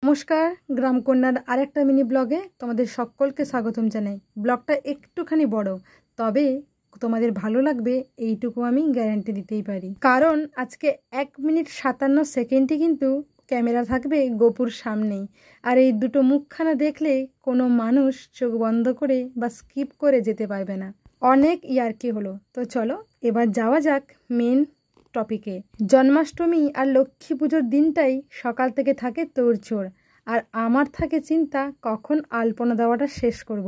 নমস্কার, গ্রামকন্যার আরেকটা মিনি ব্লগে তোমাদের সকলকে স্বাগতম জানাই। ব্লগটা একটুখানি বড়, তবে তোমাদের ভালো লাগবে এইটুকু আমি গ্যারান্টি দিতেই পারি। কারণ আজকে 1 মিনিট 57 সেকেন্ডই কিন্তু ক্যামেরা থাকবে গোপুর সামনেই। আর এই দুটো মুখখানা দেখলে কোনো মানুষ চোখ বন্ধ করে বা স্কিপ করে যেতে পারবে না। অনেক ইয়ার্কি হলো, তো চলো এবার যাওয়া যাক মেন টপিকে। জন্মাষ্টমী আর লক্ষ্মী পুজোর দিনটাই সকাল থেকে থাকে তোড়জোড়, আর আমার থাকে চিন্তা কখন আলপনা দেওয়াটা শেষ করব।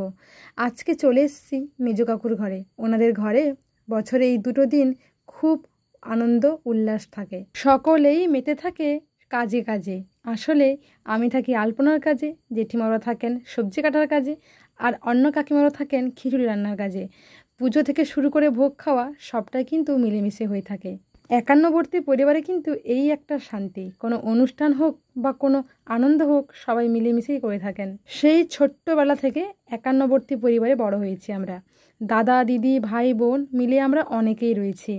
আজকে চলে এসেছি মেজো কাকুর ঘরে। ওনাদের ঘরে বছরে এই দুটো দিন খুব আনন্দ উল্লাস থাকে, সকলেই মেতে থাকে কাজে কাজে। আসলে আমি থাকি আলপনার কাজে, জেঠিমারা থাকেন সবজি কাটার কাজে, আর অন্য কাকিমারা থাকেন খিচুড়ি রান্নার কাজে। পুজো থেকে শুরু করে ভোগ খাওয়া সবটাই কিন্তু মিলেমিশে হয়ে থাকে। একান্নবর্তী পরিবারে কিন্তু এই একটা শান্তি, কোনো অনুষ্ঠান হোক বা কোনো আনন্দ হোক সবাই মিলেমিশেই করে থাকেন। সেই ছোট্টবেলা থেকে একান্নবর্তী পরিবারে বড় হয়েছি আমরা। দাদা দিদি ভাই বোন মিলে আমরা অনেকেই রয়েছি।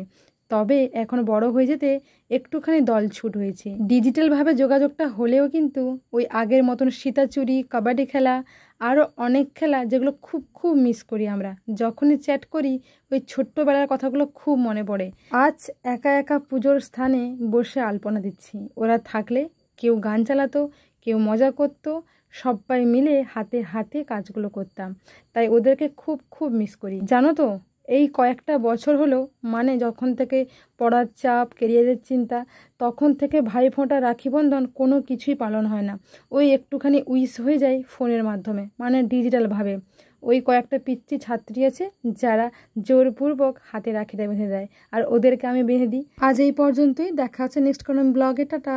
তবে এখন বড় হয়ে যেতে একটুখানি দলছুট হয়েছে। ডিজিটালভাবে যোগাযোগটা হলেও কিন্তু ওই আগের মতন সীতাচুরি, কাবাডি খেলা, আরও অনেক খেলা যেগুলো খুব খুব মিস করি আমরা। যখনই চ্যাট করি ওই ছোট্টবেলার কথাগুলো খুব মনে পড়ে। আজ একা একা পুজোর স্থানে বসে আলপনা দিচ্ছি। ওরা থাকলে কেউ গান চালাতো, কেউ মজা করতো, সবাই মিলে হাতে হাতে কাজগুলো করতাম। তাই ওদেরকে খুব খুব মিস করি। জানো তো, এই কয়েকটা বছর হলো, মানে যখন থেকে পড়ার চাপ, কেরিয়ারের চিন্তা, তখন থেকে ভাইফোঁটা, রাখি বন্ধন কোনো কিছুই পালন হয় না। ওই একটুখানি উইশ হয়ে যায় ফোনের মাধ্যমে, মানে ডিজিটালভাবে। ওই কয়েকটা পিচ্চি ছাত্রী আছে যারা জোরপূর্বক হাতে রাখিটা বেঁধে দেয়, আর ওদেরকে আমি বেঁধে দিই। আজ এই পর্যন্তই, দেখা হচ্ছে নেক্সট কোনো ব্লগে। টাটা।